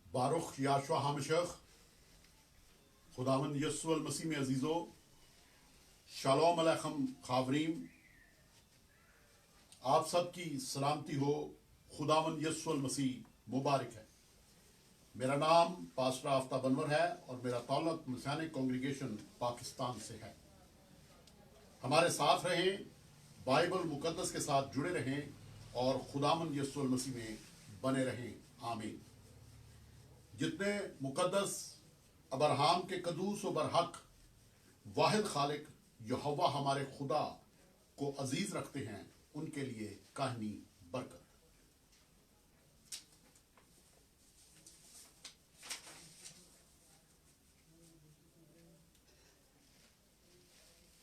बारुख याशवा हमशख खुदावंद यसु अल मसीह में अजीज़ो शालोम अलैकुम खावरीम, आप सबकी सलामती हो। खुदावंद यसु अल मसीह मुबारक है। मेरा नाम पास्टर आफ्ताब अनवर है और मेरा ताल्लुक मसीहानिक कांग्रीगेशन पाकिस्तान से है। हमारे साथ रहें, बाइबल मुकद्दस के साथ जुड़े रहें और खुदावंद यसु अल मसीह में बने रहें। आमीन। जितने मुकद्दस अब्राहम के कदूस व बरहक वाहिद खालिक यहोवा हमारे खुदा को अजीज रखते हैं, उनके लिए कहानी बरकत।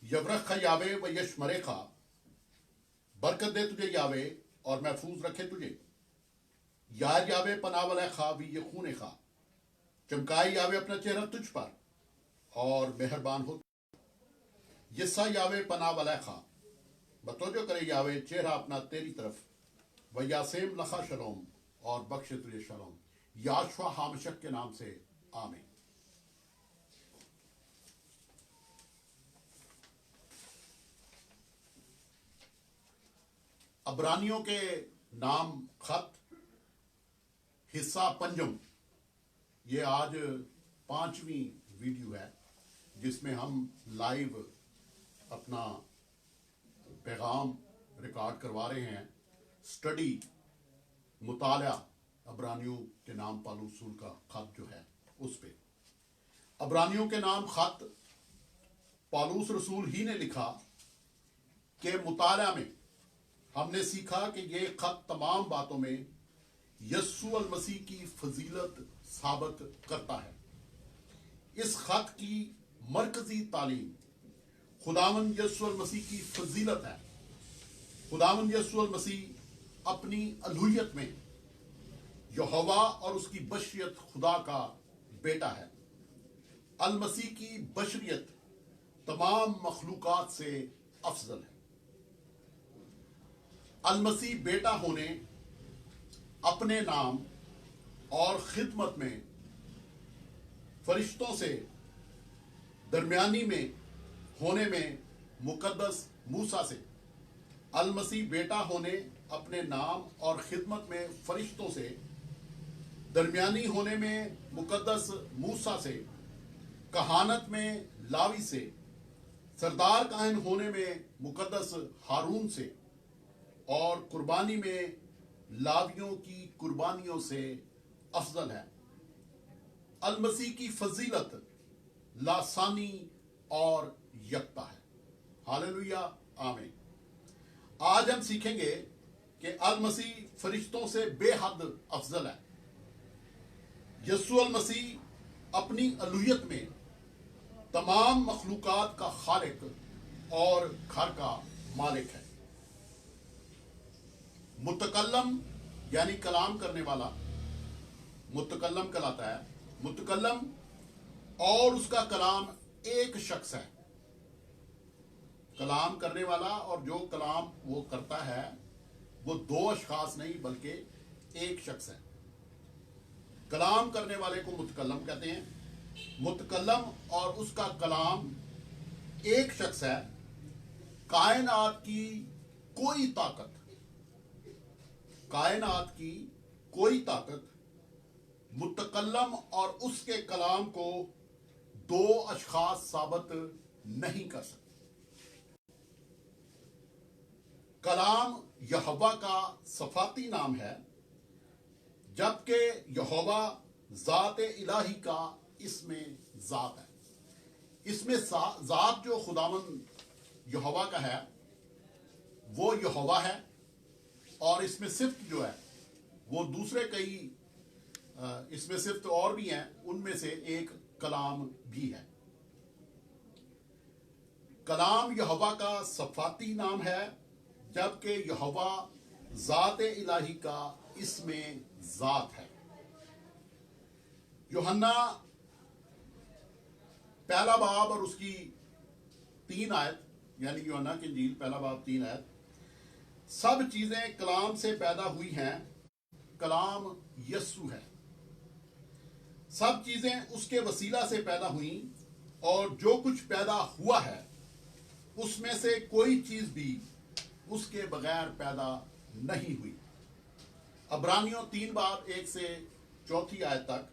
यवरख यावे व यशमरे खा, बरकत दे तुझे यावे और महफूज रखे तुझे। यार यावे पनावल खा भी ये खून खा, चमकाई यावे अपना चेहरा तुझ पर और मेहरबान हो। यस्सा यावे पनावल खा, बतौजो करे यावे चेहरा अपना तेरी तरफ। व यासेम लखा शलोम, और बख्शे तुझे शलोम। याशवा हामशक के नाम से आमीन। अब्रानियों के नाम खत हिस्सा पंजम, ये आज 5वीं वीडियो है जिसमें हम लाइव अपना पैगाम रिकॉर्ड करवा रहे हैं। स्टडी मुताला अब्रानियों के नाम पालूस रसूल का खत जो है उस पे। अब्रानियों के नाम खत पालूस रसूल ही ने लिखा कि मुताला में हमने सीखा कि ये खत तमाम बातों में यस्सु अल मसीह की फजीलत साबित करता है। इस खत की मरकजी तालीम खुदावंद यस्सु अल मसीह की फजीलत है। खुदावंद यस्सु अल मसीह अपनी अलूहियत में यहोवा और उसकी बशरियत खुदा का बेटा है। अल मसीह की बशरियत तमाम मखलूकात से अफजल है। अल मसीह बेटा होने, अपने नाम और खिदमत में फरिश्तों से दरमियानी में होने में मुकद्दस मूसा से, अल मसीह बेटा होने, अपने नाम और खिदमत में फरिश्तों से दरमियानी होने में मुकद्दस मूसा से, कहानत में लावी से, सरदार काहिन होने में मुकद्दस हारून से और कुर्बानी में लावियों की कुर्बानियों से अफजल है। अल मसीह की फजीलत लासानी और यकता है। हालेलुया, आमीन। आज हम सीखेंगे कि अल मसीह फरिश्तों से बेहद अफजल है। यस्सु अल मसीह अपनी अलूहियत में तमाम मखलूकात का खालिक और घर का मालिक है। मुतकल्लम यानी कलाम करने वाला मुतकल्लम कहलाता है। मुतकल्लम और उसका कलाम एक शख्स है। कलाम करने वाला और जो कलाम वो करता है वो दो अशखास नहीं बल्कि एक शख्स है। कलाम करने वाले को मुतकल्लम कहते हैं। मुतकल्लम और उसका कलाम एक शख्स है। कायनात की कोई ताकत, कायनात की कोई ताकत मुतकल्लम और उसके कलाम को दो अशखास साबित नहीं कर सकती। कलाम यहोवा का सफाती नाम है, जबकि यहोवा जात इलाही का इसमें जात है। इसमें जात जो खुदावंद यहोवा का है वो यहोवा है, और इसमें सिफ्त जो है वो दूसरे कई इसमें सिफ्त और भी हैं, उनमें से एक कलाम भी है। कलाम यहोवा का सफाती नाम है, जबकि यहोवा जात इलाही का इसमें जात है। यूहन्ना पहला बाब और उसकी 3 आयत, यानी यूहन्ना की इंजील पहला बाब 3 आयत, सब चीजें कलाम से पैदा हुई हैं, कलाम यस्सु है। सब चीजें उसके वसीला से पैदा हुई और जो कुछ पैदा हुआ है उसमें से कोई चीज भी उसके बगैर पैदा नहीं हुई। अब्रानियों 3:1 से 4 आयत तक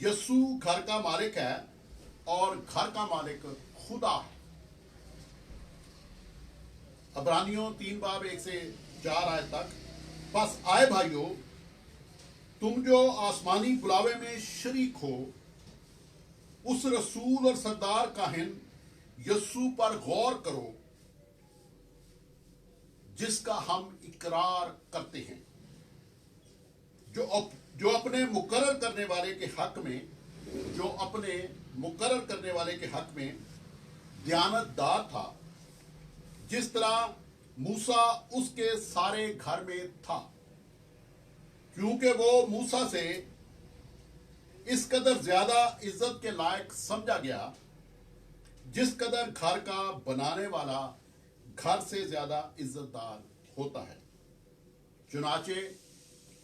यस्सु घर का मालिक है और घर का मालिक खुदा है। अब्रानियों 3:1 से 4 आयत तक, बस आए भाइयों, तुम जो आसमानी बुलावे में शरीक हो, उस रसूल और सरदार काहिन यस्सु पर गौर करो जिसका हम इकरार करते हैं, जो अपने मुकर्रर करने वाले के हक में दयानतदार था, जिस तरह मूसा उसके सारे घर में था, क्योंकि वो मूसा से इस कदर ज्यादा इज्जत के लायक समझा गया जिस कदर घर का बनाने वाला घर से ज्यादा इज्जतदार होता है। चुनाचे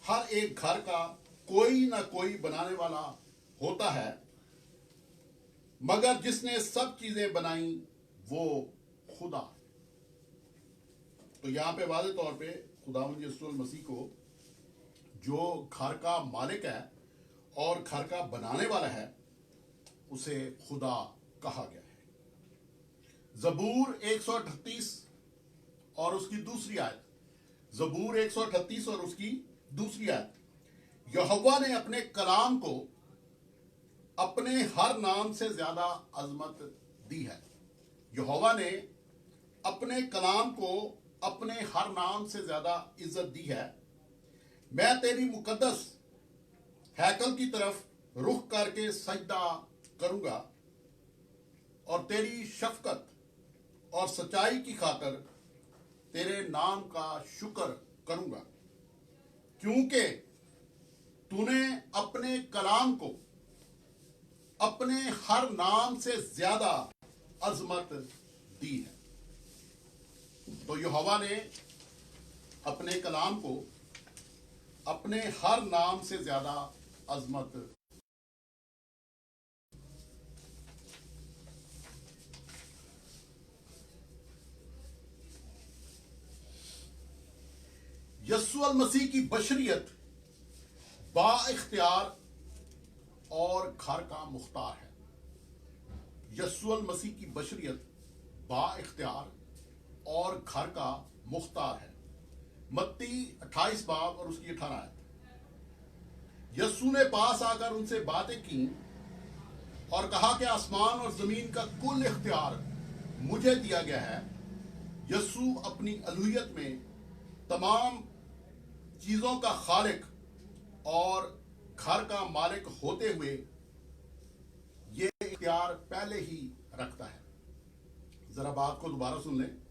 हर एक घर का कोई ना कोई बनाने वाला होता है, मगर जिसने सब चीजें बनाई वो खुदा। तो यहां पे वाज़ेह तौर पे खुदावंद यीशु मसीह को जो घर का मालिक है और घर का बनाने वाला है उसे खुदा कहा गया है। ज़बूर 138 और उसकी दूसरी आयत, ज़बूर 138 और उसकी दूसरी आयत, यहोवा ने अपने कलाम को अपने हर नाम से ज्यादा अजमत दी है। यहोवा ने अपने कलाम को अपने हर नाम से ज्यादा इज्जत दी है। मैं तेरी मुकद्दस हैकल की तरफ रुख करके सजदा करूंगा और तेरी शफकत और सच्चाई की खातिर तेरे नाम का शुक्र करूंगा, क्योंकि तूने अपने कलाम को अपने हर नाम से ज्यादा अजमत दी है। तो यहोवा ने अपने कलाम को अपने हर नाम से ज्यादा अजमत यस्सु मसीह की बशरियत बाइख्तियार और घर का मुख्तार है। यस्सु मसीह की बशरियत बाइख्तियार और घर का मुख्तार है। मत्ती 28 बाब और उसकी 18 आयत। यस्सु ने पास आकर उनसे बातें की और कहा कि आसमान और जमीन का कुल इख्तियार मुझे दिया गया है। यस्सु अपनी अलूहियत में तमाम चीजों का खालिक और घर का मालिक होते हुए ये इख्तियार पहले ही रखता है। जरा बात को दोबारा सुन लें।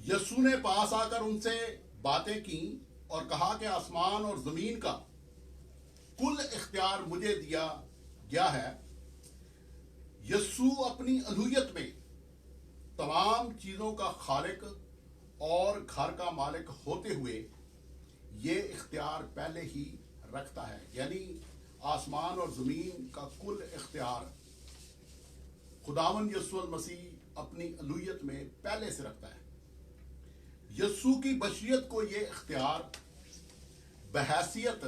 यस्सु ने पास आकर उनसे बातें की और कहा कि आसमान और जमीन का कुल इख्तियार मुझे दिया गया है। यस्सु अपनी अलूहियत में तमाम चीजों का खालिक और घर का मालिक होते हुए ये इख्तियार पहले ही रखता है, यानी आसमान और जमीन का कुल इख्तियार खुदावंद यस्सु मसीह अपनी अलूहियत में पहले से रखता है। यस्सु की बशरियत को ये इख्तियार बहैसियत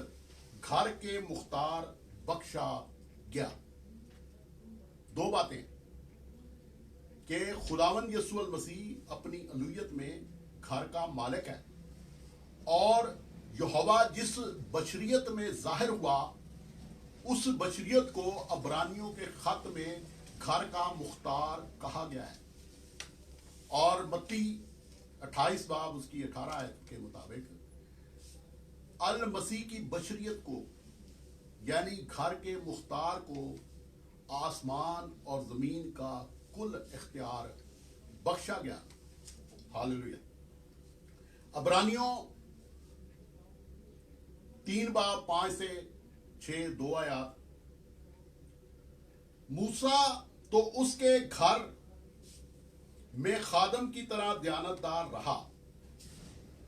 घर के मुख्तार बख्शा गया। दो बातें कि खुदावंद यस्सु मसीह अपनी अलूहियत में घर का मालिक है और यहोवा जिस बशरियत में जाहिर हुआ उस बशरियत को अब्रानियों के खत में घर का मुख्तार कहा गया है। और मत्ती 28 बाब उसकी 18 आयत के मुताबिक अल मसीह की बशरियत को यानी घर के मुख्तार को आसमान और जमीन का कुल इख्तियार बख्शा गया। हालेलुया। अब्रानियों 3 बाब 5 से 6 2 आयत। मूसा तो उसके घर में खादम की तरह दयानतदार रहा।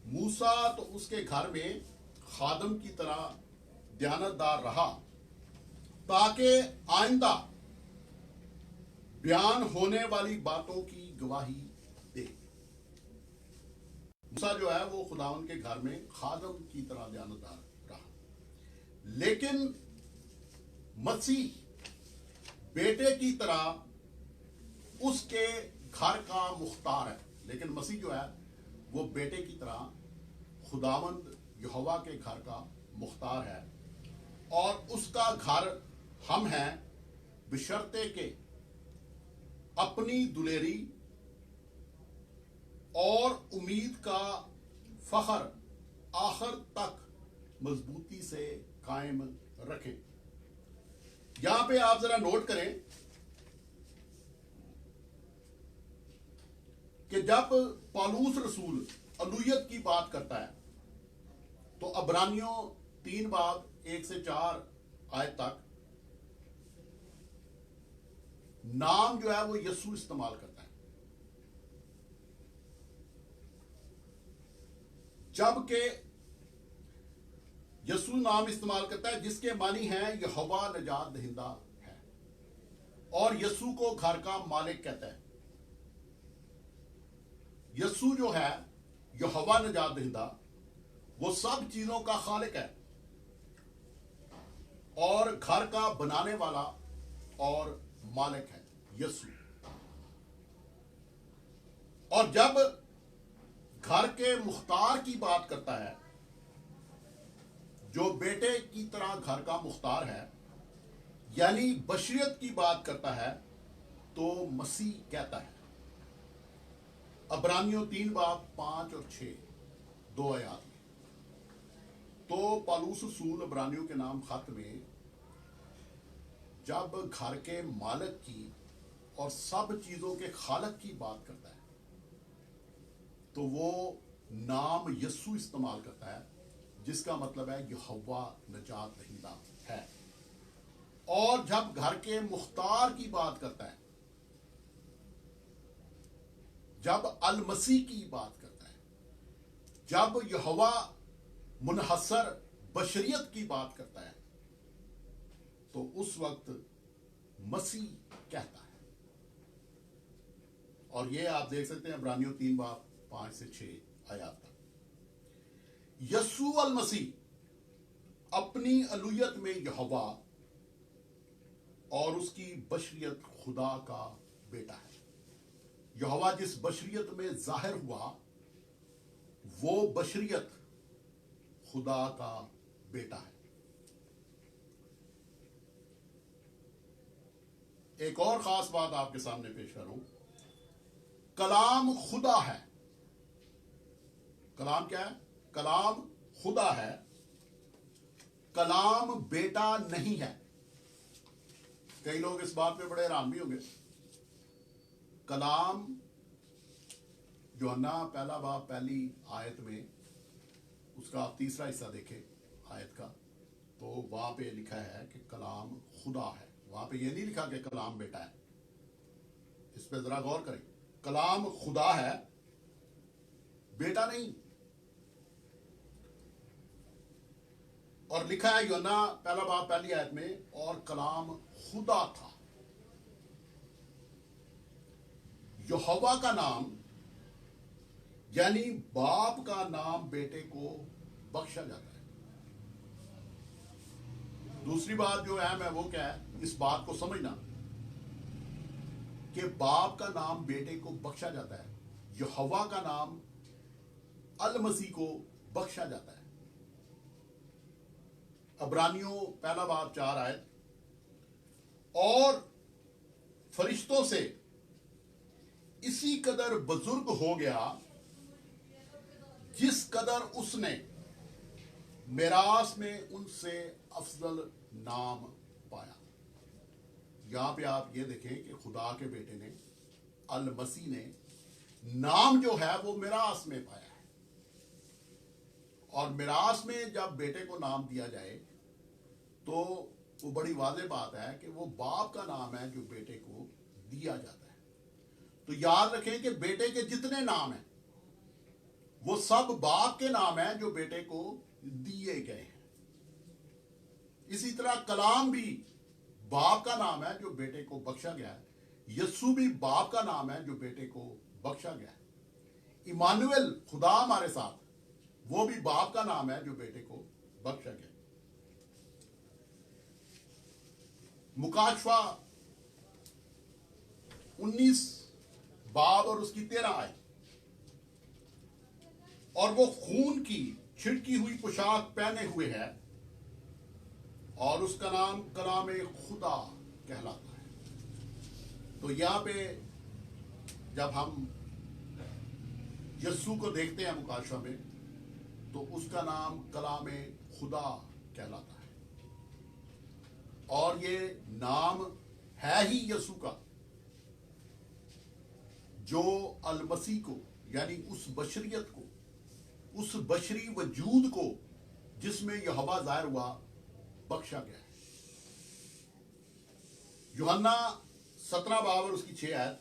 मूसा तो उसके घर में खादम की तरह दयानतदार रहा ताकि आइंदा बयान होने वाली बातों की गवाही दे। मूसा जो है वो खुदावन के घर में खादम की तरह दयानतदार रहा, लेकिन मसीह बेटे की तरह उसके घर का मुख्तार है। लेकिन मसीह जो है वो बेटे की तरह खुदावंद यहोवा के घर का मुख्तार है, और उसका घर हम हैं, बशर्ते के अपनी दुलेरी और उम्मीद का फखर आखिर तक मजबूती से कायम रखें। यहां पे आप जरा नोट करें कि जब पौलुस रसूल अलूयत की बात करता है तो अब्रानियों 3 बाब 1 से 4 आयत तक नाम जो है वो यीशु इस्तेमाल करता है, जबकि यीशु नाम इस्तेमाल करता है जिसके मानी है यहोवा नजात दहिंदा है, और यीशु को घर का मालिक कहता है। यीशु जो है यहोवा नजात दहिंदा, वो सब चीजों का खालिक है और घर का बनाने वाला और मालिक है यीशु। और जब घर के मुख्तार की बात करता है, जो बेटे की तरह घर का मुख्तार है, यानी बशरियत की बात करता है, तो मसीह कहता है। अब्रानियों 3 बाब 5 और 6 2 आयत में तो पौलुस रसूल अब्रानियों के नाम खत में जब घर के मालिक की और सब चीजों के खालक की बात करता है तो वो नाम यीशु इस्तेमाल करता है, जिसका मतलब है यहोवा नजात दहिंदा है। और जब घर के मुख्तार की बात करता है, जब अल मसीह की बात करता है, जब यहोवा मुनहसर बशरियत की बात करता है, तो उस वक्त मसीह कहता है। और ये आप देख सकते हैं इब्रानियों 3 बाब 5 से 6 आयत तक। यीशु अल मसीह अपनी अलूयत में यहोवा और उसकी बशरियत खुदा का बेटा है। यहोवा जिस बशरियत में जाहिर हुआ वो बशरियत खुदा का बेटा है। एक और खास बात आपके सामने पेश करूं, कलाम खुदा है। कलाम क्या है? कलाम खुदा है, कलाम बेटा नहीं है। कई लोग इस बात पे बड़े हैरान भी होंगे। कलाम यूहन्ना 1 बाब 1 आयत में उसका आप तीसरा हिस्सा देखें आयत का, तो वहां पे लिखा है कि कलाम खुदा है। वहां पे ये नहीं लिखा कि कलाम बेटा है। इस पे जरा गौर करें। कलाम खुदा है, बेटा नहीं। और लिखा है यूहन्ना 1 बाब 1 आयत में, और कलाम खुदा था। यहोवा का नाम यानी बाप का नाम बेटे को बख्शा जाता है। दूसरी बात जो है मैं वो क्या है, इस बात को समझना कि बाप का नाम बेटे को बख्शा जाता है, यहोवा का नाम अल मसीह को बख्शा जाता है। अब्रानियों 1 बाब 4 आयत, और फरिश्तों से इसी कदर बुजुर्ग हो गया जिस कदर उसने मिरास में उनसे अफजल नाम पाया। यहां पे आप ये देखें कि खुदा के बेटे ने, अल मसीह ने, नाम जो है वो मिरास में पाया है। और मिरास में जब बेटे को नाम दिया जाए तो वो बड़ी वाज़ेह बात है कि वो बाप का नाम है जो बेटे को दिया जाता है। तो याद रखें कि बेटे के जितने नाम हैं वो सब बाप के नाम हैं जो बेटे को दिए गए हैं। इसी तरह कलाम भी باپ کا نام ہے جو بیٹے کو بخشا گیا ہے، یسوع بھی باپ کا نام ہے جو بیٹے کو بخشا گیا ہے، ایمانویل خدا ہمارے ساتھ وہ بھی باپ کا نام ہے جو بیٹے کو بخشا گیا ہے۔ مکاشفہ 19 باب اور اس کی 13 آیت، اور وہ خون کی چھڑکی ہوئی پوشاک پہنے ہوئے ہے اور اس کا نام کلام خدا کہلاتا ہے۔ تو یہاں پہ جب ہم یسوع کو دیکھتے ہیں مکاشفہ میں تو اس کا نام کلام خدا کہلاتا ہے، اور یہ نام ہے ہی یسوع کا جو المسیح کو، یعنی اس بشریت کو، اس بشری وجود کو جس میں یہوہ ظاہر ہوا، بخشا گیا ہے۔ یوحنا 17 باب اور اس کی 6 آیت،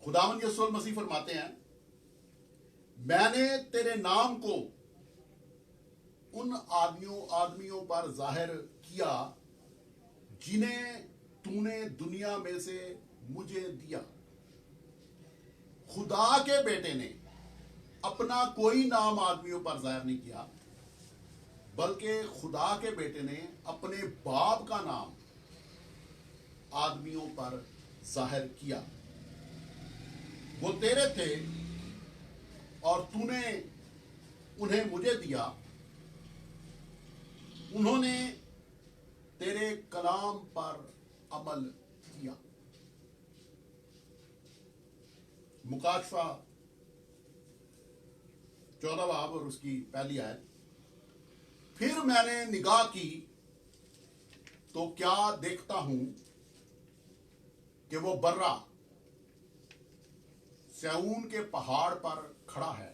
خداوند یسوع المسیح فرماتے ہیں، میں نے تیرے نام کو ان آدمیوں پر ظاہر کیا جنہیں تو نے دنیا میں سے مجھے دیا۔ خدا کے بیٹے نے اپنا کوئی نام آدمیوں پر ظاہر نہیں کیا، بلکہ خدا کے بیٹے نے اپنے باپ کا نام آدمیوں پر ظاہر کیا۔ وہ تیرے تھے اور تو نے انہیں مجھے دیا، انہوں نے تیرے کلام پر عمل کیا۔ مکاشفہ 14 باب اور اس کی پہلی آیت، پھر میں نے نگاہ کی تو کیا دیکھتا ہوں کہ وہ برہ سیون کے پہاڑ پر کھڑا ہے،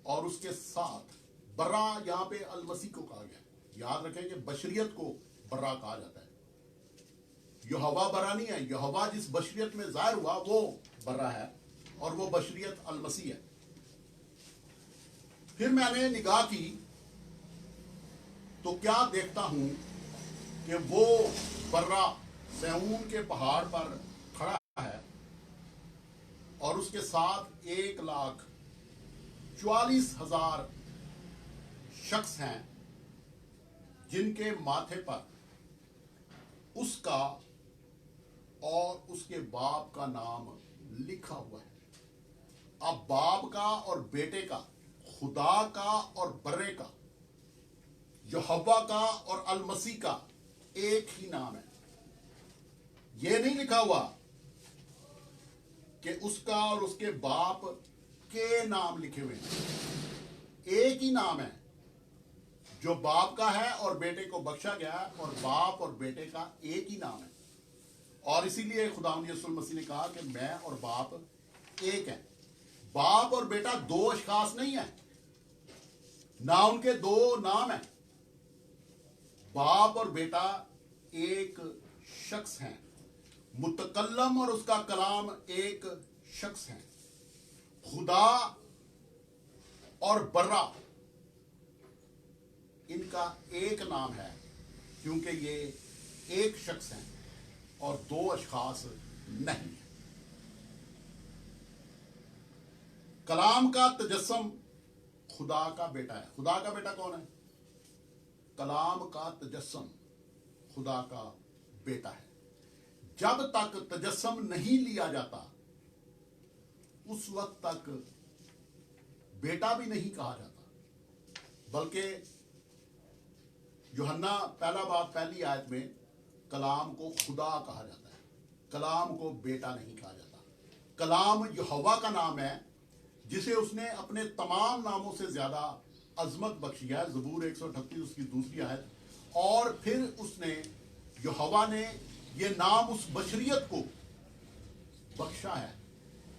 اور اس کے ساتھ برہ یہاں پہ المسیح کو کہا گیا۔ یاد رکھیں کہ بشریت کو برہ کہا جاتا ہے، یہوہ برہ نہیں ہے، یہوہ جس بشریت میں ظاہر ہوا وہ برہ ہے، اور وہ بشریت المسیح ہے۔ پھر میں نے نگاہ کی تو کیا دیکھتا ہوں کہ وہ برہ سیون کے پہاڑ پر کھڑا ہے، اور اس کے ساتھ 1,44,000 شخص ہیں جن کے ماتھے پر اس کا اور اس کے باپ کا نام لکھا ہوا ہے۔ اب باپ کا اور بیٹے کا، خدا کا اور برے کا، یہوہ کا اور المسیح کا ایک ہی نام ہے۔ یہ نہیں لکھا ہوا کہ اس کا اور اس کے باپ کے نام لکھے ہوئے ہیں، ایک ہی نام ہے جو باپ کا ہے اور بیٹے کو بخشا گیا ہے، اور باپ اور بیٹے کا ایک ہی نام ہے۔ اور اسی لیے خداوند یسوع المسیح نے کہا کہ میں اور باپ ایک ہیں۔ باپ اور بیٹا دو اشخاص نہیں ہیں، نہ ان کے دو نام ہیں، باپ اور بیٹا ایک شخص ہیں، متکلم اور اس کا کلام ایک شخص ہیں۔ خدا اور برہ ان کا ایک نام ہے، کیونکہ یہ ایک شخص ہیں اور دو اشخاص نہیں ہیں۔ کلام کا تجسم خدا کا بیٹا ہے۔ خدا کا بیٹا کون ہے؟ کلام کا تجسم خدا کا بیٹا ہے۔ جب تک تجسم نہیں لیا جاتا اس وقت تک بیٹا بھی نہیں کہا جاتا، بلکہ یوحنا 1 باب پہلی آیت میں کلام کو خدا کہا جاتا ہے، کلام کو بیٹا نہیں کہا جاتا۔ کلام یہوہ کا نام ہے جسے اس نے اپنے تمام ناموں سے زیادہ عظمت بخشی ہے، زبور 138 اس کی دوسری آیت۔ اور پھر اس نے، یہوہ نے یہ نام اس بشریت کو بخشا ہے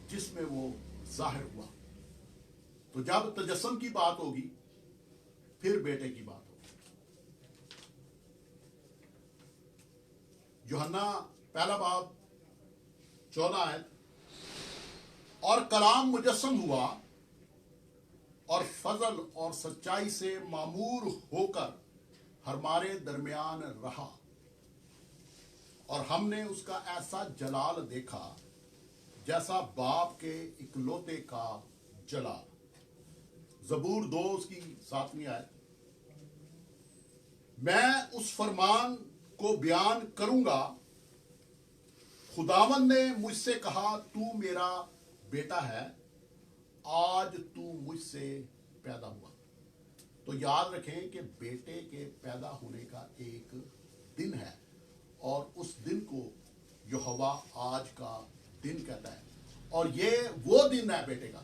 جس میں وہ ظاہر ہوا۔ تو جب تجسم کی بات ہوگی پھر بیٹے کی بات ہوگی۔ یوحنا 1 باب 14 آیت، اور کلام مجسم ہوا اور فضل اور سچائی سے معمور ہو کر हमारे दरमियान रहा और हमने उसका ऐसा जलाल देखा जैसा बाप के इकलौते का जलाल। ज़बूर 2 उसकी 7वीं आयत। मैं उस फरमान को बयान करूंगा, खुदावंद ने मुझसे कहा तू मेरा बेटा है, आज तू मुझसे पैदा हुआ। तो याद रखें कि बेटे के पैदा होने का एक दिन है और उस दिन को यहोवा आज का दिन कहता है। और ये वो दिन है बेटे का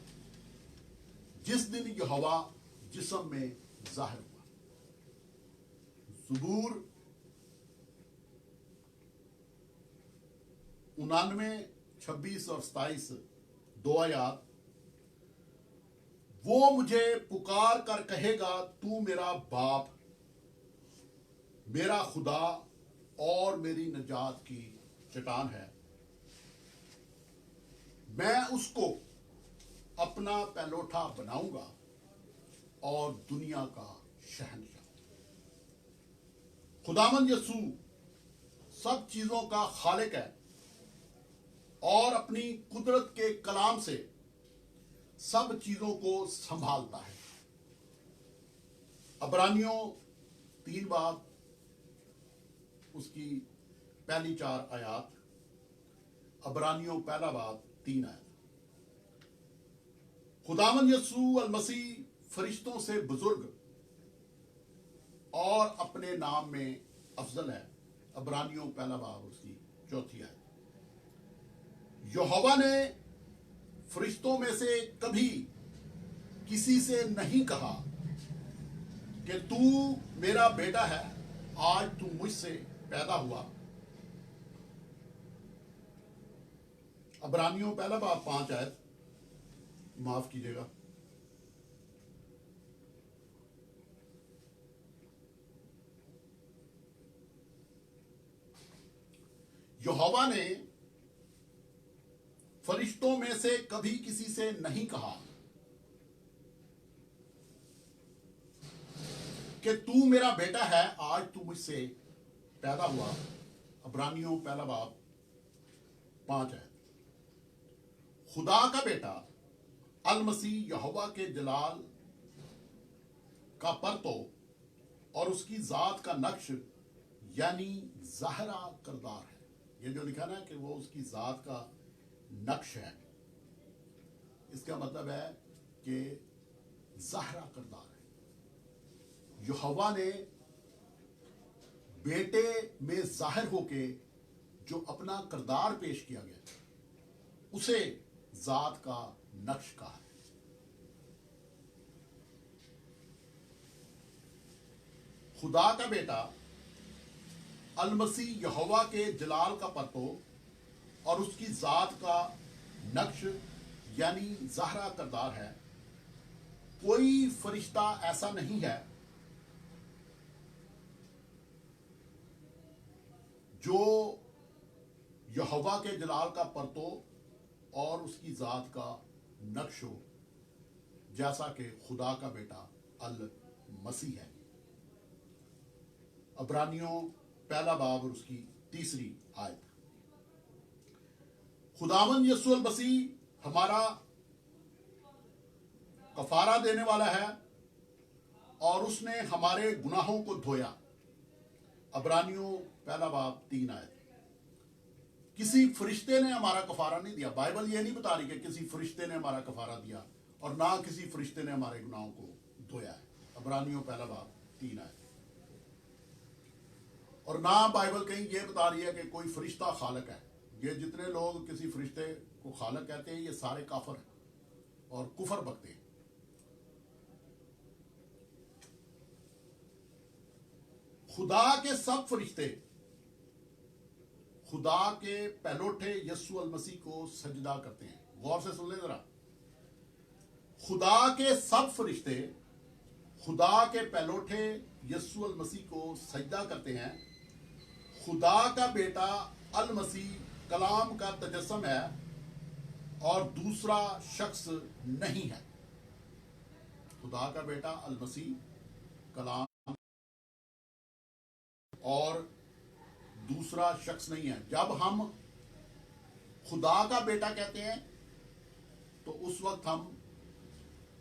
जिस दिन यहोवा जिस्म में जाहिर हुआ। ज़बूर 99, 26 और 27 2 आयत। वो मुझे पुकार कर कहेगा तू मेरा बाप, मेरा खुदा और मेरी निजात की चट्टान है। मैं उसको अपना पहलौठा बनाऊंगा और दुनिया का शहंशाह। खुदावंद यसू सब चीजों का खालिक है और अपनी कुदरत के कलाम से सब चीजों को संभालता है। अबरानियों 3 बाब उसकी पहली 4 आयत। अबरानियों 1 बाब 3 आयत। खुदावंद यसू अल मसीह फरिश्तों से बुजुर्ग और अपने नाम में अफजल है। अबरानियों 1 बाब उसकी 4 आयत। यहोवा ने फरिश्तों में से कभी किसी से नहीं कहा कि तू मेरा बेटा है, आज तू मुझसे पैदा हुआ। अबरानियों 1 बाब 5 आयत। माफ कीजिएगा, यहोवा ने फरिश्तों में से कभी किसी से नहीं कहा कि तू मेरा बेटा है, आज तू मुझसे पैदा हुआ। अबरानियों 1 बाब 5 है। खुदा का बेटा अल मसीह यहोवा के जलाल का परतो और उसकी जात का नक्श यानी ज़ाहिरा करदार है। ये जो लिखा ना कि वो उसकी जात का नक्श है, इसका मतलब है कि ज़ाहिरा करदार है। यहोवा ने बेटे में जाहिर होके जो अपना करदार पेश किया गया उसे जात का नक्श कहा है। खुदा का बेटा अल मसीह यहोवा के जलाल का परतो और उसकी जात का नक्श यानी ज़ाहिरा करदार है। कोई फरिश्ता ऐसा नहीं है जो यहोवा के जलाल का परतो और उसकी जात का नक्श हो जैसा कि खुदा का बेटा अल मसीह है। अबरानियों 1 बाब और उसकी 3 आयत। खुदावंद यसू अल मसीह हमारा कफारा देने वाला है और उसने हमारे गुनाहों को धोया। अबरानियों 1 बाब 3 आयत। किसी फरिश्ते ने हमारा कफारा नहीं दिया। बाइबल ये नहीं बता रही कि किसी फरिश्ते ने हमारा कफारा दिया और ना किसी फरिश्ते ने हमारे गुनाहों को धोया है। अबरानियों 1 बाब 3 आयत। और ना बाइबल कहीं ये बता रही है कि कोई फरिश्ता खालक है। ये जितने लोग किसी फरिश्ते को खालक कहते हैं ये सारे काफर हैं और कुफर बकते हैं। खुदा के सब फरिश्ते खुदा के पहलोठे यसू अल मसीह को सजदा करते हैं। गौर से सुन ले जरा। खुदा के सब फरिश्ते खुदा के पहलोठे यसू अल मसीह को सजदा करते हैं। खुदा का बेटा अल मसीह कलाम का तजस्सम है और दूसरा शख्स नहीं है। खुदा का बेटा अल मसीह कलाम اور دوسرا شخص نہیں ہے. جب ہم خدا کا بیٹا کہتے ہیں تو اس وقت ہم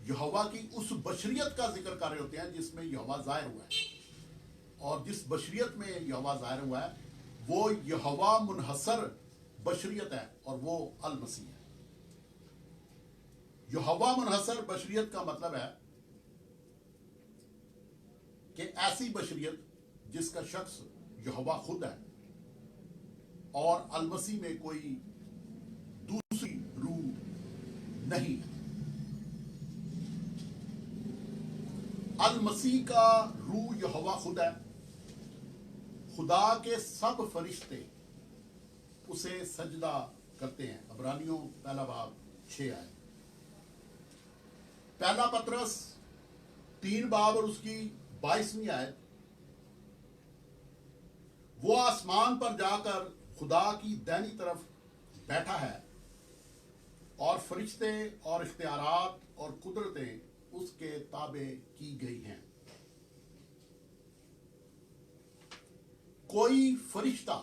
یہوہ کی اس بشریت کا ذکر کر رہے ہوتے ہیں جس میں یہوہ ظاہر ہوا ہے. اور جس بشریت میں یہوہ ظاہر ہوا ہے وہ یہوہ منحصر بشریت ہے اور وہ المسیح ہے. یہوہ منحصر بشریت کا مطلب ہے کہ ایسی بشریت جس کا شخص یہوہ خود ہے اور المسیح میں کوئی دوسری روح نہیں ہے. المسیح کا روح یہوہ خود ہے. خدا کے سب فرشتے اسے سجدہ کرتے ہیں. عبرانیوں پہلا باب 6 آیت. پہلا پطرس 3 باب اور اس کی 22ویں آیت. وہ آسمان پر جا کر خدا کی دائنی طرف بیٹھا ہے اور فرشتے اور اختیارات اور قدرتیں اس کے تابع کی گئی ہیں. کوئی فرشتہ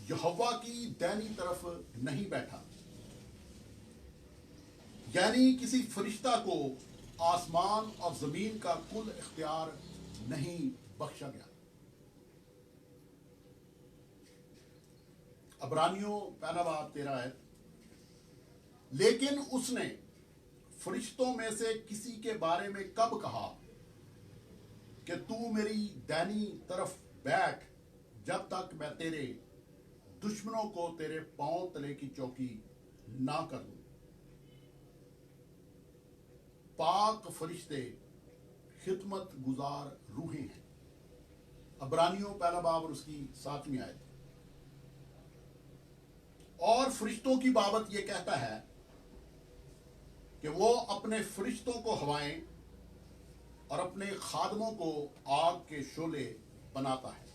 یہوہ کی دائنی طرف نہیں بیٹھا، یعنی کسی فرشتہ کو آسمان اور زمین کا کل اختیار نہیں بخشا گیا. عبرانیوں پہلا باب 13 آیت. لیکن اس نے فرشتوں میں سے کسی کے بارے میں کب کہا کہ تو میری دائنی طرف بیٹھ جب تک میں تیرے دشمنوں کو تیرے پاؤں تلے کی چوکی نہ کر دوں. پاک فرشتے خدمت گزار روحیں ہیں. عبرانیوں پہلا باب اور اس کی 7ویں آیت. اور فرشتوں کی بابت یہ کہتا ہے کہ وہ اپنے فرشتوں کو ہوائیں اور اپنے خادموں کو آگ کے شعلے بناتا ہے.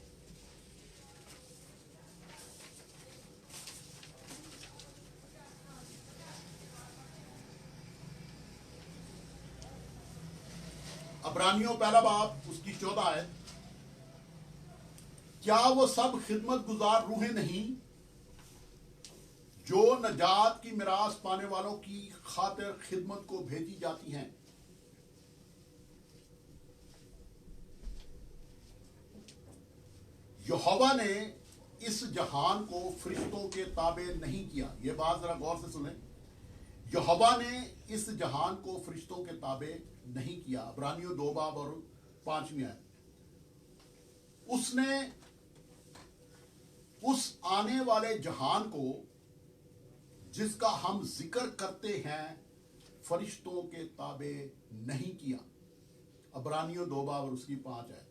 عبرانیوں پہلا باب اس کی 14 آیت. کیا وہ سب خدمت گزار روحیں نہیں جو نجات کی میراث پانے والوں کی خاطر خدمت کو بھیجی جاتی ہیں؟ یہوہ نے اس جہان کو فرشتوں کے تابع نہیں کیا. یہ بات ذرا غور سے سنیں. یہوہ نے اس جہان کو فرشتوں کے تابع نہیں کیا. عبرانیوں 2 باب اور 5ویں آیت. اس نے اس آنے والے جہان کو جس کا ہم ذکر کرتے ہیں فرشتوں کے تابع نہیں کیا. عبرانیوں 2 باب اور اس کی 5 آیت.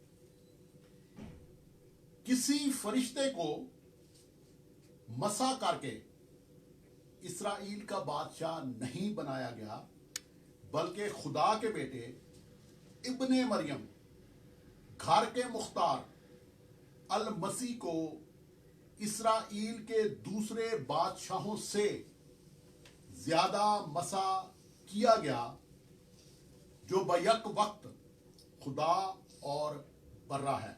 کسی فرشتے کو مسح کر کے اسرائیل کا بادشاہ نہیں بنایا گیا بلکہ خدا کے بیٹے ابن مریم گھر کے مختار المسیح کو اسرائیل کے دوسرے بادشاہوں سے زیادہ مسح کیا گیا جو بیک وقت خدا اور برہ ہے.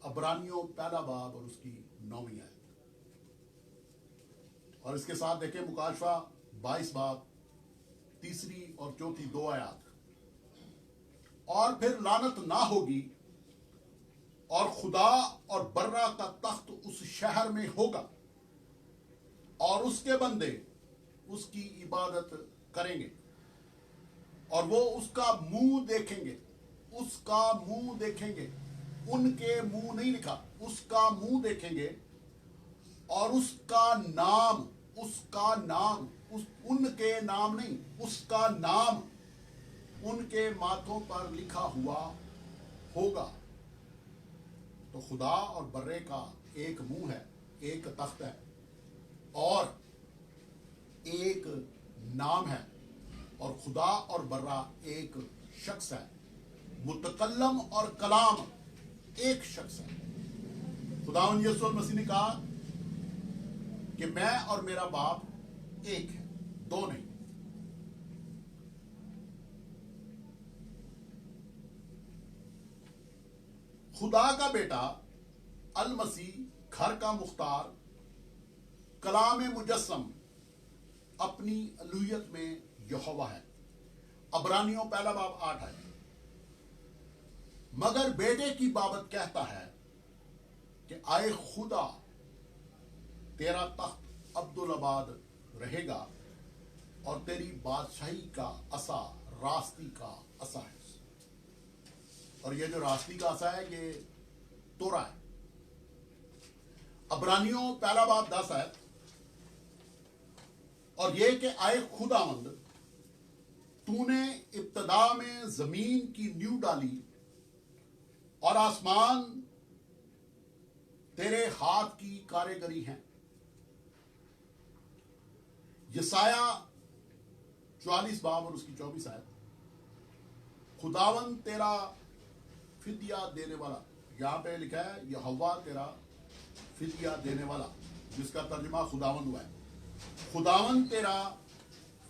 عبرانیوں پہلا باب اور اس کی 9ویں آیت. اور اس کے ساتھ دیکھیں مکاشفہ 22 باب 3 اور 4 2 آیات. اور پھر لعنت نہ ہوگی اور خدا اور برہ کا تخت اس شہر میں ہوگا اور اس کے بندے اس کی عبادت کریں گے اور وہ اس کا منہ دیکھیں گے. اس کا منہ دیکھیں گے. ان کے منہ نہیں لکھا. اس کا منہ دیکھیں گے اور اس کا نام ان کے نام نہیں، اس کا نام ان کے ماتھوں پر لکھا ہوا ہوگا. تو خدا اور برے کا ایک منہ ہے، ایک تخت ہے اور ایک نام ہے. اور خدا اور برہ ایک شخص ہے. متکلم اور کلام ایک شخص ہے. خداوند یسوع المسیح نے کہا کہ میں اور میرا باپ ایک ہے، دو نہیں. خدا کا بیٹا المسیح گھر کا مختار کلام مجسم اپنی الوہیت میں یہوہ ہے. عبرانیوں پہلا باب 8 ہے. مگر بیٹے کی بابت کہتا ہے کہ آئے خدا تیرا تخت عبدالآباد رہے گا اور تیری بادشاہی کا عصا راستی کا عصا ہے. اور یہ جو راستی کا عصا ہے یہ تورا ہے. عبرانیوں پہلا باب 10 ہے. اور یہ کہ آئے خداوند تو نے ابتدا میں زمین کی نیو ڈالی اور آسمان تیرے ہاتھ کی کاریگری ہیں. یسایہ 44 باب اور اس کی 24 آیت. خداوند تیرا فدیہ دینے والا, یہاں پہ لکھا ہے یہوہ تیرا فدیہ دینے والا, جس کا ترجمہ خداوند ہوا ہے. خداوند تیرا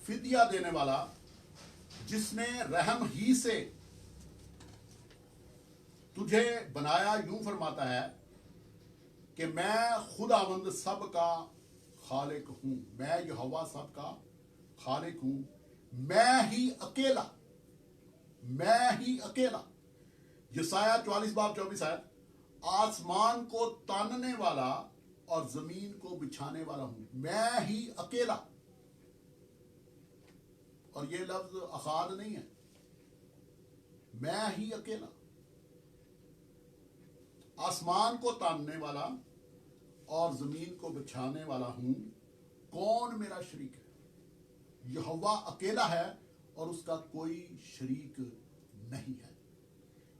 فدیہ دینے والا جس نے رحم ہی سے تجھے بنایا, یوں فرماتا ہے کہ میں خداوند سب کا خالق ہوں, میں یہوہ سب کا خالق ہوں, میں ہی اکیلا, میں ہی اکیلا. یسایہ 44 باب 24 ہے. آسمان کو تاننے والا اور زمین کو بچھانے والا ہوں, میں ہی اکیلا. اور یہ لفظ اخاد نہیں ہے, میں ہی اکیلا. آسمان کو تاننے والا اور زمین کو بچھانے والا ہوں, کون میرا شریک ہے؟ یہوہ اکیلا ہے اور اس کا کوئی شریک نہیں ہے.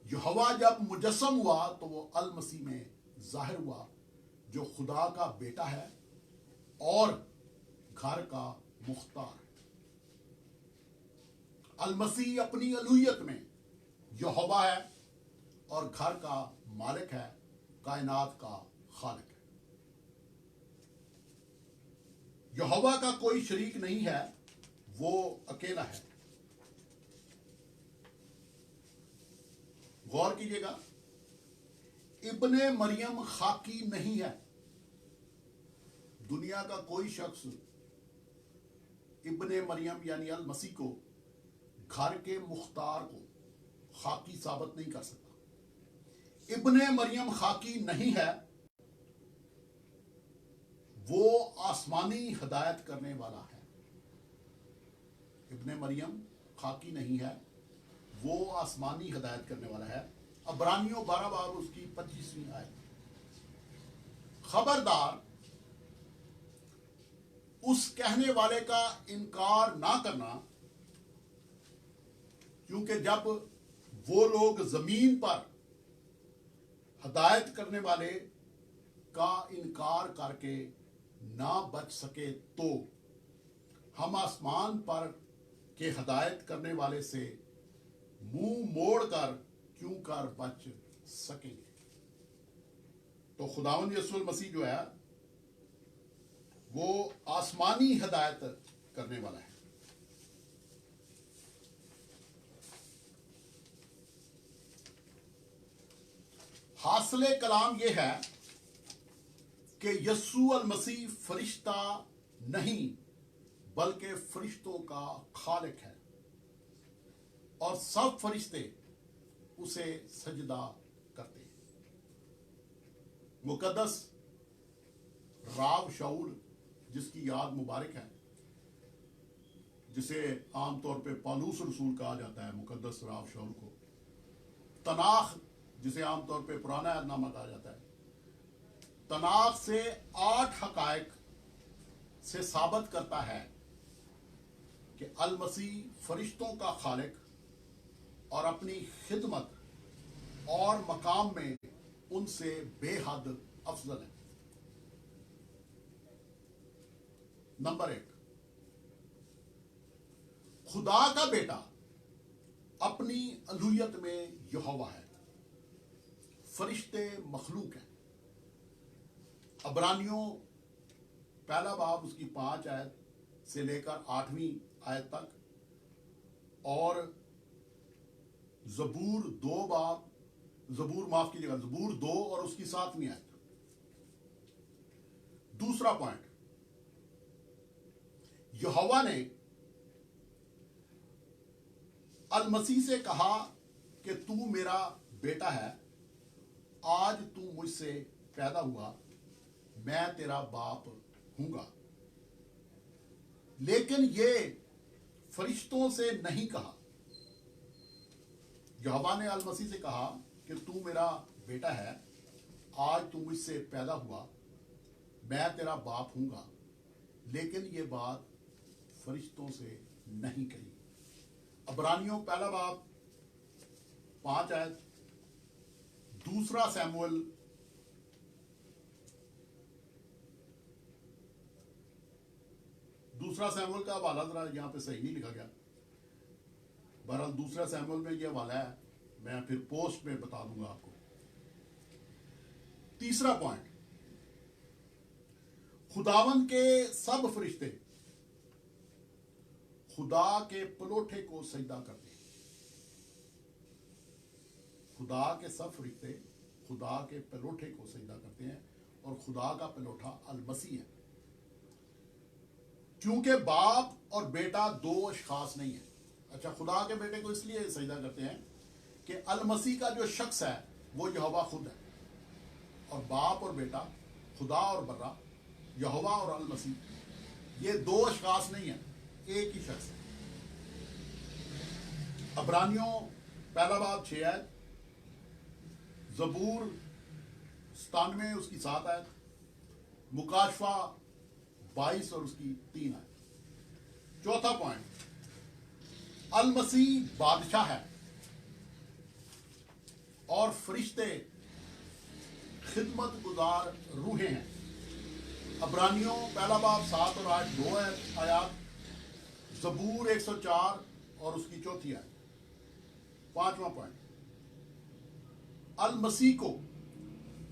یہوہ جب مجسم ہوا تو وہ المسیح میں ظاہر ہوا, جو خدا کا بیٹا ہے اور گھر کا مختار ہے. المسیح اپنی الوہیت میں یہوہ ہے اور گھر کا مالک ہے, کائنات کا خالق ہے. یہوہ کا کوئی شریک نہیں ہے, وہ اکیلا ہے. غور کیجئے گا, ابن مریم خاکی نہیں ہے. دنیا کا کوئی شخص ابن مریم یعنی المسیح کو گھر کے مختار کو خاکی ثابت نہیں کر سکتا. ابن مریم خاکی نہیں ہے, وہ آسمانی ہدایت کرنے والا ہے. ابن مریم خاکی نہیں ہے, وہ آسمانی ہدایت کرنے والا ہے. عبرانیوں 12 باب اس کی 25ویں آیت. خبردار اس کہنے والے کا انکار نہ کرنا, کیونکہ جب وہ لوگ زمین پر ہدایت کرنے والے کا انکار کر کے نہ بچ سکے تو ہم آسمان پر کے ہدایت کرنے والے سے منہ موڑ کر کیوں کر بچ سکیں گے. تو خداوند یسوع المسیح جو ہے وہ آسمانی ہدایت کرنے والا ہے. حاصل کلام یہ ہے کہ یسوع المسیح فرشتہ نہیں بلکہ فرشتوں کا خالق ہے, اور سب فرشتے اسے سجدہ کرتے ہیں. مقدس راو شاؤل, جس کی یاد مبارک ہے, جسے عام طور پہ پالوس رسول کہا جاتا ہے, مقدس راو شاؤل کو. تناخ, جسے عام طور پہ پرانا عہد نامہ کہا جاتا ہے, تناخ سے 8 حقائق سے ثابت کرتا ہے کہ المسیح فرشتوں کا خالق اور اپنی خدمت اور مقام میں ان سے بے حد افضل ہے. نمبر 1, خدا کا بیٹا اپنی الوہیت میں یہوہ ہے, فرشتے مخلوق ہیں. عبرانیوں پہلا باب اس کی 5 آیت سے لے کر 8ویں آیت تک, اور زبور 2 باب زبور معاف کیجیے گا، زبور 2 اور اس کی 7ویں آیت. دوسرا پوائنٹ، یہوہ نے المسیح سے کہا کہ تو میرا بیٹا ہے، آج تو مجھ سے پیدا ہوا، میں تیرا باپ ہوں گا. لیکن یہ فرشتوں سے نہیں کہا. یہوہ نے المسیح سے کہا کہ تو میرا بیٹا ہے، آج تو مجھ سے پیدا ہوا، میں تیرا باپ ہوں گا. لیکن یہ بات فرشتوں سے نہیں کہی. عبرانیوں پہلا باب 5 آیت، دوسرا سیموئل کا حوالہ ذرا یہاں پہ صحیح نہیں لکھا گیا، بہرحال دوسرا سیموئل میں یہ حوالہ ہے، میں پھر پوسٹ میں بتا دوں گا آپ کو. تیسرا پوائنٹ، خداوند کے سب فرشتے خدا کے پلوٹھے کو سجدہ کرتے ہیں. خدا کے سب فرشتے خدا کے پلوٹھے کو سجدہ کرتے ہیں، اور خدا کا پلوٹھا المسیح ہے. کیونکہ باپ اور بیٹا 2 اشخاص نہیں ہیں. اچھا، خدا کے بیٹے کو اس لیے سجدہ کرتے ہیں کہ المسیح کا جو شخص ہے وہ یہوہ خود ہے، اور باپ اور بیٹا، خدا اور برا، یہوہ اور المسیح، یہ 2 اشخاص نہیں ہیں، ایک ہی شخص ہے. عبرانیوں پہلا باب 6 آیت، زبور 97 اس کی 7 آیت، مکاشفہ 22 اور اس کی 3 آیت. چوتھا پوائنٹ، المسیح بادشاہ ہے اور فرشتے خدمت گزار روحیں ہیں. عبرانیوں پہلا باب 7 اور 2 آیات، زبور 104 اور اس کی 4 آیت. پانچواں پوائنٹ، المسیح کو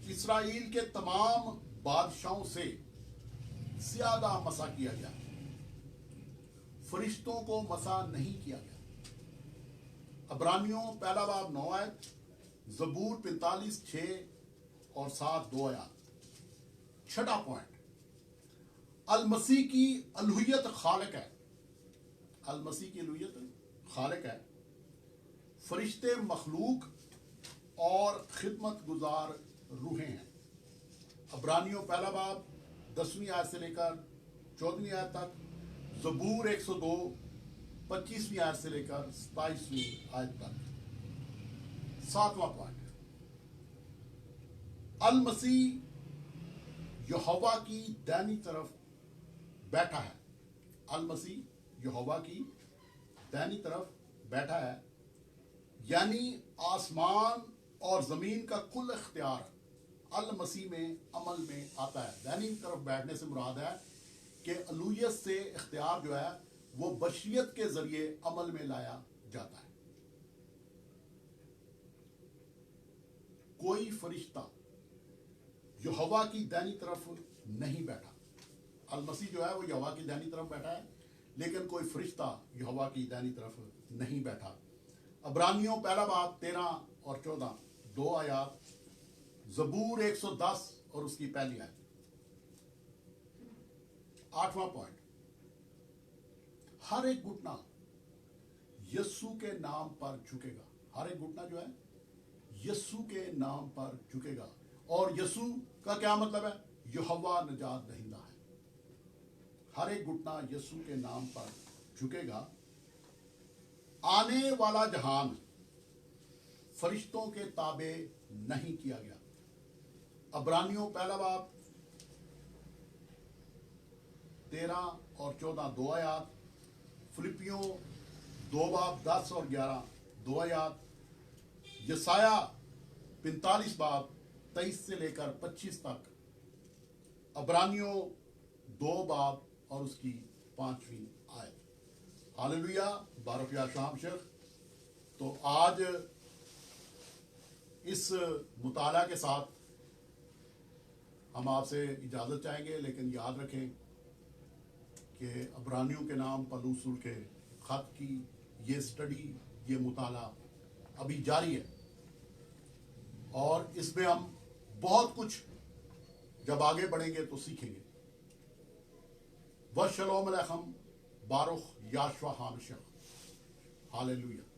اسرائیل کے تمام بادشاہوں سے زیادہ مسا کیا گیا، فرشتوں کو مسا نہیں کیا گیا. عبرانیوں پہلا باب 9 آیت، زبور 45 6 اور 7 2 آیات. چھٹا پوائنٹ، المسیح کی الوہیت خالق ہے. المسیح کی الوہیت خالق ہے. فرشتے مخلوق اور خدمت گزار روحیں ہیں. عبرانیوں پہلا باب 10ویں آیت سے لے کر 14ویں آیت تک، زبور 102 25ویں آیت سے لے کر 27ویں آیت تک. ساتواں پوائنٹ، المسیح یہوہ کی دائنی طرف بیٹھا ہے. المسیح یہوہ کی دائنی طرف بیٹھا ہے، یعنی آسمان اور زمین کا کل اختیار المسیح میں عمل میں آتا ہے. دائنی طرف بیٹھنے سے مراد ہے کہ الوہیت سے اختیار جو ہے وہ بشریت کے ذریعے عمل میں لایا جاتا ہے. کوئی فرشتہ یہوہ کی دائنی طرف نہیں بیٹھا. المسیح جو ہے وہ یہوہ کی دائنی طرف بیٹھا ہے، لیکن کوئی فرشتہ یہوہ کی دائنی طرف نہیں بیٹھا. عبرانیوں پہلا باب 13 اور 14 2 آیات، زبور 110 اور اس کی پہلی آیت. آٹھواں پوائنٹ، ہر ایک گھٹنا یسوع کے نام پر جھکے گا. ہر ایک گھٹنا جو ہے یسوع کے نام پر جھکے گا. اور یسوع کا کیا مطلب ہے؟ یہوہ نجات دہندہ ہے. ہر ایک گھٹنا یسوع کے نام پر جھکے گا. آنے والا جہان فرشتوں کے تابع نہیں کیا گیا. عبرانیوں پہلا باب 13 اور 14 2 آیات، فلپیوں 2 باب 10 اور 11 2 آیات، یسایہ 45 باب 23 سے لے کر 25 تک، عبرانیوں 2 باب اور اس کی 5ویں آیت. ہاللویا، بارک یا شام شیخ. تو آج اس مطالعہ کے ساتھ ہم آپ سے اجازت چاہیں گے، لیکن یاد رکھیں کہ عبرانیوں کے نام پولس رسول کے خط کی یہ سٹڈی، یہ مطالعہ ابھی جاری ہے. اور اس میں ہم بہت کچھ جب آگے بڑھیں گے تو سیکھیں گے. والسلام علیکم. باروخ یاشوا ہامشخ. ہاللویا.